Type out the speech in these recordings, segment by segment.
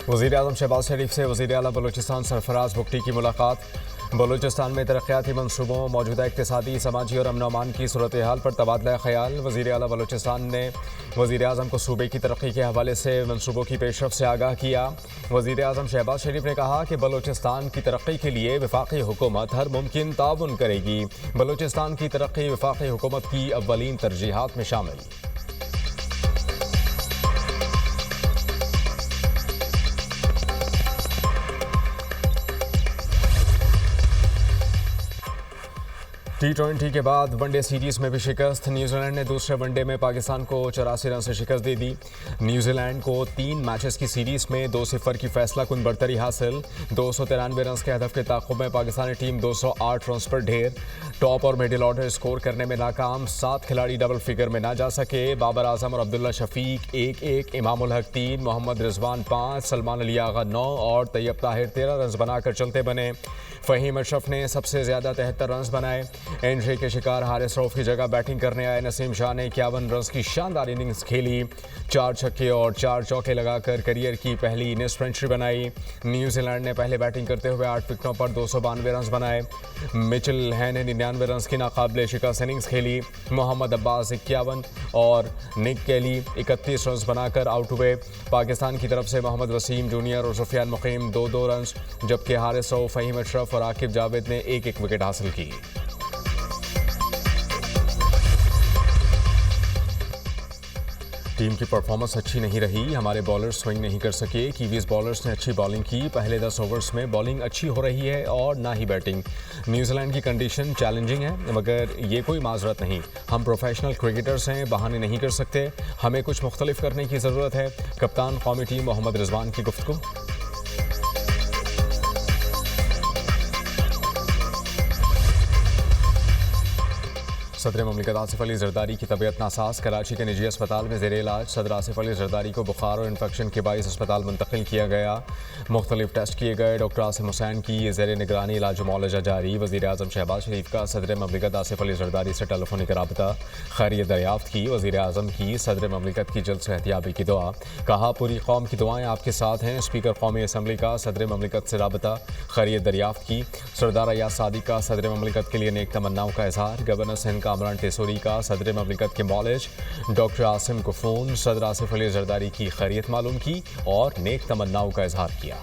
वज़ीर-ए-आज़म शहबाज शरीफ से वज़ीर-ए-आला बलूचिस्तान सरफराज बुगटी की मुलाकात। बलूचिस्तान में तरक्याती मनसूबों, मौजूदा इक़्तिसादी, समाजी और अमन-ओ-अमान की सूरत हाल पर तबादला ख़याल। वज़ीर-ए-आला बलूचिस्तान ने वज़ीर-ए-आज़म को सूबे की तरक्की के हवाले से मनसूबों की पेशरफ़ से आगाह किया। वज़ीर-ए-आज़म शहबाज शरीफ ने कहा कि बलूचिस्तान की तरक्की के लिए वफ़ाक़ी हुकूमत हर मुमकिन ताउन करेगी। बलूचिस्तान की तरक्की वफ़ाक़ी हुकूमत की अव्वलीन तरजीहात में शामिल। T20 के बाद वनडे सीरीज में भी शिकस्त। न्यूजीलैंड ने दूसरे वनडे में पाकिस्तान को 84 रन से शिकस्त दे दी। न्यूजीलैंड को 3 मैचेस की सीरीज में 2-0 की फैसला कुन बढ़तरी हासिल। 293 रन के हदफ के ताक़ुब में पाकिस्तानी टीम 208 रन पर ढेर। टॉप और मिडिल ऑर्डर स्कोर करने में नाकाम। 7 खिलाड़ी डबल फिगर में ना जा सके। बाबर आजम और अब्दुल्ला शफीक 1-1, इमामुल हक 3, मोहम्मद रिजवान 5, सलमान अली आगा 9 और तैयब ताहिर 13 रन बनाकर चलते बने। फ़हीम अशरफ ने सबसे ज़्यादा 73 रन बनाए। इंजरी के शिकार हारिस रऊफ की जगह बैटिंग करने आए नसीम शाह ने 51 रन की शानदार इनिंग्स खेली। 4 छक्के और 4 चौके लगाकर करियर की पहली इनिंग्स सेंचुरी बनाई। न्यूजीलैंड ने पहले बैटिंग करते हुए 8 विकेटों पर 292 रन बनाए। मिचेल हैन ने 99 रन की नाकाबिले शिकस्त इनिंग्स खेली। मोहम्मद अब्बास 51 और निक केली 31 रन बनाकर आउट हुए। पाकिस्तान की तरफ से मोहम्मद वसीम जूनियर और सुफियान मुकीम 2-2 रन, जबकि हारिस रऊफ, फ़हीम अशरफ और आकिब जावेद ने 1-1 विकेट हासिल की। टीम की परफॉर्मेंस अच्छी नहीं रही। हमारे बॉलर्स स्विंग नहीं कर सके। कीवीज़ बॉलर्स ने अच्छी बॉलिंग की। पहले 10 ओवर्स में बॉलिंग अच्छी हो रही है और ना ही बैटिंग। न्यूजीलैंड की कंडीशन चैलेंजिंग है, मगर ये कोई माजरत नहीं। हम प्रोफेशनल क्रिकेटर्स हैं, बहाने नहीं कर सकते। हमें कुछ मुख्तलिफ करने की ज़रूरत है। कप्तान कौमी टीम मोहम्मद रिजवान की गुफ्तगू। सदर ममलिकत आसिफ अली जरदारी की तबीयत नासाज। कराची के निजी अस्पताल में ज़ेर इलाज। सदर आसिफ अली जरदारी को बुखार और इन्फेक्शन के बाइस अस्पताल मुंतकिल किया गया। मुख्तलिफ टेस्ट किए गए। डॉक्टर आसिम हुसैन की ज़ेर निगरानी इलाज मुआलजा जारी। वज़ीर-ए-आज़म शहबाज शरीफ का सदर ममलिकत आसिफ अली जरदारी से टेलीफोनिक रबता, खैरियत दरियाफ्त की। वज़ीर-ए-आज़म की सदर ममलिकत की जल्द सेहतियाबी की दुआ। कहा पूरी कौम की दुआएं आपके साथ हैं। स्पीकर कौमी असम्बली का सदर ममलिकत से रबता, खैरियत दरियाफ्त की। सरदार अयाज सादिक का सदर ममलिकत के लिए नेक तमन्नाओं का इजहार। गवर्नर सिंध का अमरान टेसोरी का सदर ममलिकत के मौलिज डॉक्टर आसिम को फ़ोन। सदर आसिफ अली जरदारी की खैरियत मालूम की और नेक तमन्नाओं का इजहार किया।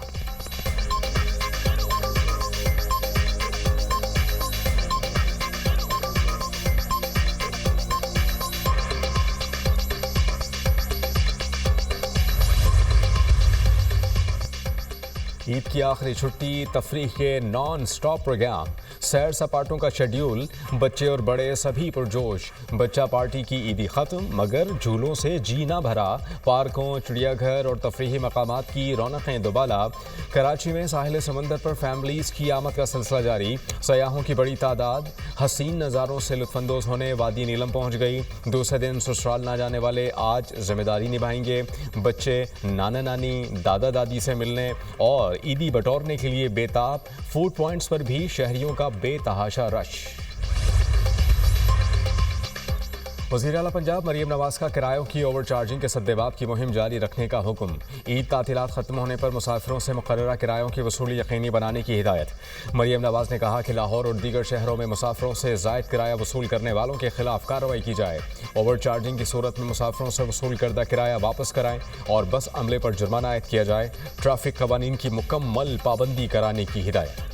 ईद की आखिरी छुट्टी, तफरीह के नॉन स्टॉप प्रोग्राम, सैर सपाटों का शेड्यूल, बच्चे और बड़े सभी पुरजोश। बच्चा पार्टी की ईदी ख़त्म, मगर झूलों से जीना भरा। पार्कों, चिड़ियाघर और तफरीही मकामात की रौनकें दोबाला। कराची में साहिल समंदर पर फैमिलीज़ की आमद का सिलसिला जारी। सयाहों की बड़ी तादाद हसीन नज़ारों से लुत्फ़अंदोज़ होने वादी नीलम पहुँच गई। दूसरे दिन ससुराल ना जाने वाले आज जिम्मेदारी निभाएंगे। बच्चे नाना नानी, दादा दादी से मिलने और ईदी बटोरने के लिए बेताब। फूड पॉइंट्स पर भी शहरियों का बेतहाशा रश। वज़ीर आला पंजाब मरीम नवाज का किरायों की ओवर चार्जिंग के सद्देबाब की मुहिम जारी रखने का हुक्म। ईद तातीलात ख़त्म होने पर मुसाफिरों से मुकर्ररा किरायों की वसूली यकीनी बनाने की हिदायत। मरीम नवाज ने कहा कि लाहौर और दीगर शहरों में मुसाफिरों से ज़ायद किराया वसूल करने वालों के खिलाफ कार्रवाई की जाए। ओवर चार्जिंग की सूरत में मुसाफिरों से वसूल करदा किराया वापस कराएं और बस अमले पर जुर्माना आयद किया जाए। ट्रैफिक कवानीन की मुकम्मल पाबंदी कराने की हिदायत।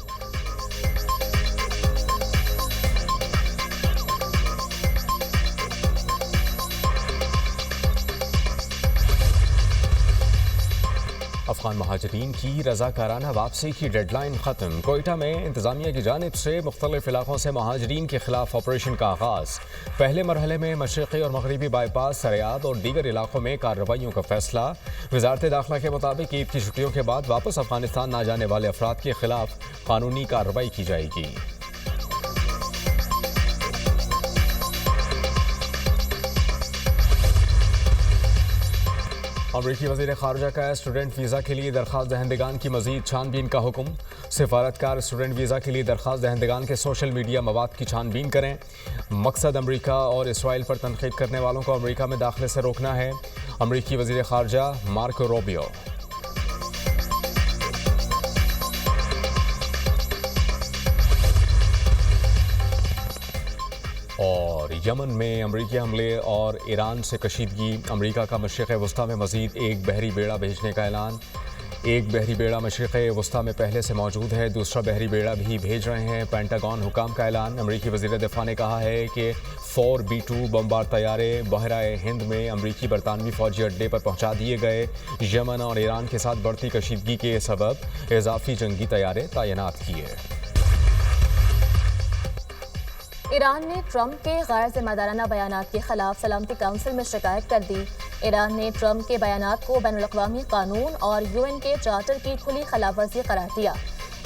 अफगान महाजरीन की रज़ाकाराना वापसी की डेडलाइन ख़त्म। कोयटा में इंतज़ामिया की जानिब से मुख्तलिफ इलाकों से महाजरीन के खिलाफ ऑपरेशन का आगाज़। पहले मरहले में मशरक़ी और मगरबी बाईपास, सरियाद और दीगर इलाकों में कार्रवाइयों का फैसला। वज़ारत दाखिला के मुताबिक ईद की छुट्टियों के बाद वापस अफगानिस्तान ना जाने वाले अफराद के खिलाफ कानूनी कार्रवाई की जाएगी। अमरीकी वज़ीर ख़ारजा का स्टूडेंट वीज़ा के लिए दरख्वास्त दहंदगान की मज़ीद छानबीन का हुक्म। सिफारतकार स्टूडेंट वीज़ा के लिए दरख्वास्त दहंदगान के सोशल मीडिया मवाद की छानबीन करें। मकसद अमरीका और इसराइल पर तनक़ीद करने वालों को अमरीका में दाखिले से रोकना है। अमरीकी वज़ीर ख़ारजा मार्को रूबियो। और यमन में अमरीकी हमले और ईरान से कशीदगी। अमरीका का मशरिक़ वस्ता में मज़ीद एक बहरी बेड़ा भेजने का ऐलान। एक बहरी बेड़ा मशरिक़ वस्ता में पहले से मौजूद है, दूसरा बहरी बेड़ा भी भेज रहे हैं। पेंटागन हुकाम का ऐलान। अमरीकी वज़ीर दिफ़ा ने कहा है कि 4 B-2 बमबार तैयारे बहराए हिंद में अमरीकी बरतानवी फ़ौजी अड्डे पर पहुँचा दिए गए। यमन और ईरान के साथ बढ़ती कशीदगी के सबब इजाफी जंगी तैयारे तैनात किए। ईरान ने ट्रंप के गैर जिम्मेदाराना बयानात के खिलाफ सलामती काउंसिल में शिकायत कर दी। ईरान ने ट्रंप के बयानात को बैनुल-अक़वामी कानून और UN के चार्टर की खुली खिलाफवर्जी करार दिया।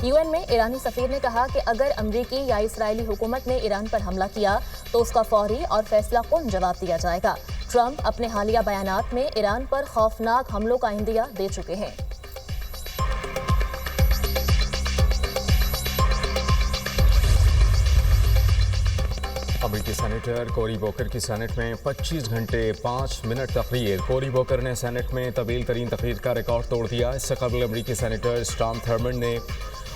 UN में ईरानी सफीर ने कहा कि अगर अमरीकी या इसराइली हुकूमत ने ईरान पर हमला किया तो उसका फौरी और फैसला कुन जवाब दिया जाएगा। ट्रंप अपने हालिया बयानात में ईरान पर खौफनाक हमलों का इंदिया दे चुके हैं। अमरीकी सेनेटर कोरी बोकर की सेनेट में 25 घंटे 5 मिनट तकरीर। कोरी बोकर ने सेनेट में तवील तरीन तकरीर का रिकॉर्ड तोड़ दिया। इससे कबल अमरीकी सेनेटर स्टॉर्म थर्मन ने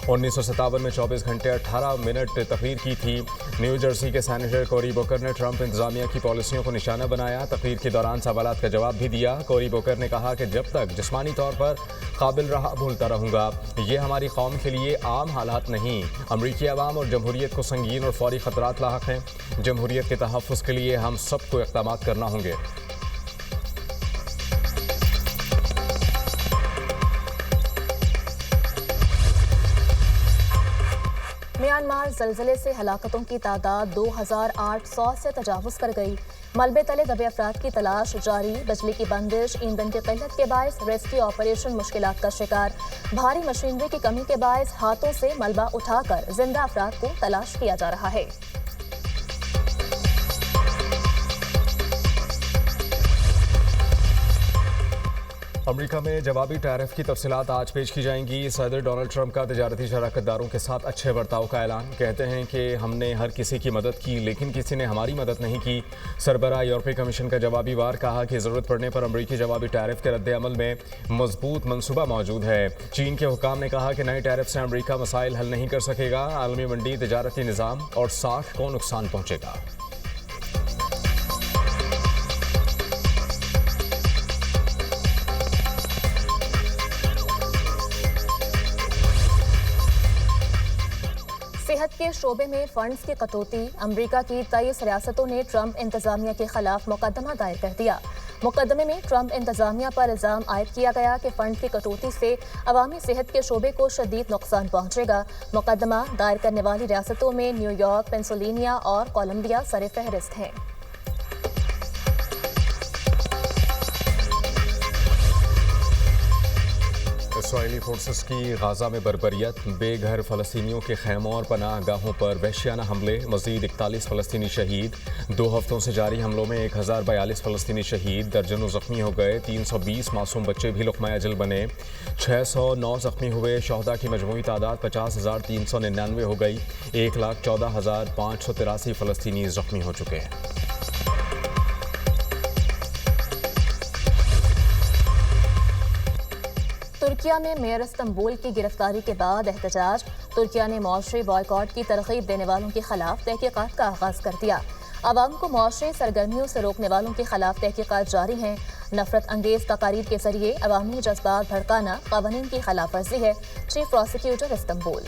1957 में 24 घंटे 18 मिनट तकरीर की थी। न्यू जर्सी के सेनेटर कोरी बोकर ने ट्रंप इंतजामिया की पॉलिसियों को निशाना बनाया। तकरीर के दौरान सवालात का जवाब भी दिया। कोरी बोकर ने कहा कि जब तक जिस्मानी तौर पर काबिल रहा भूलता रहूँगा। ये हमारी कौम के लिए आम हालात नहीं। अमरीकी अवाम और जमहूरियत को संगीन और फौरी खतरात लाहक हैं। जमहूरियत के तहफ़्फ़ुज़ के लिए हम सबको इक़दामात करना होंगे। म्यांमार ज़लज़ले से हलाकतों की तादाद 2800 से तजावुज़ कर गई। मलबे तले दबे अफराद की तलाश जारी। बिजली की बंदिश, ईंधन की किल्लत के बायस रेस्क्यू ऑपरेशन मुश्किलात का शिकार। भारी मशीनरी की कमी के बायस हाथों से मलबा उठाकर जिंदा अफराद को तलाश किया जा रहा है। अमेरिका में जवाबी टैरिफ की तफसीलात आज पेश की जाएंगी। सदर डोनाल्ड ट्रंप का तजारती शराकतदारों के साथ अच्छे बर्ताव का ऐलान। कहते हैं कि हमने हर किसी की मदद की लेकिन किसी ने हमारी मदद नहीं की। सरबराह यूरोपीय कमीशन का जवाबी वार कहा कि ज़रूरत पड़ने पर अमरीकी जवाबी टैरिफ के रद्द अमल में मजबूत मनसूबा मौजूद है। चीन के हुकाम ने कहा कि नए टैरिफ से अमरीका मसाइल हल नहीं कर सकेगा। आलमी मंडी, तजारती निज़ाम और साख को नुकसान पहुँचेगा। सेहत के शोबे में फंड्स की कटौती। अमरीका की 23 रियासतों ने ट्रंप इंतजामिया के खिलाफ मुकदमा दायर कर दिया। मुकदमे में ट्रंप इंतजामिया पर इल्जाम आयद किया गया कि फंड की कटौती से अवामी सेहत के शोबे को शदीद नुकसान पहुंचेगा। मुकदमा दायर करने वाली रियासतों में न्यूयॉर्क, पेंसिल्वेनिया और कोलंबिया सर फहरिस्त हैं। इसराइली फोर्सेस की गाजा में बर्बरियत। बेघर फ़लस्तीनियों के खैमों और पनाह गाहों पर वहशियाना हमले। मज़ीद 41 फ़लस्तीनी शहीद। 2 हफ्तों से जारी हमलों में 1042 फ़लस्तीनी शहीद, दर्जनों ज़ख्मी हो गए। 320 मासूम बच्चे भी लुक़मा अजल बने। 609 ज़ख्मी हुए। शहदा की मजमूई तादाद 50,399 हो गई। 1,14,583 फ़लस्तीनी ज़ख्मी हो चुके हैं। तुर्किया में मेयर इस्तांबुल की गिरफ्तारी के बाद एहतजाज। तुर्किया ने मुआशरे बॉयकॉट की तरगीब देने वालों के खिलाफ तहकीकात का आगाज कर दिया। आवाम को मुआशरे सरगर्मियों से रोकने वालों के खिलाफ तहकीकात जारी हैं। नफरत अंगेज तकारीर के जरिए अवामी जज्बात भड़काना कानून की खिलाफ वर्जी है। Chief prosecutor Istanbul.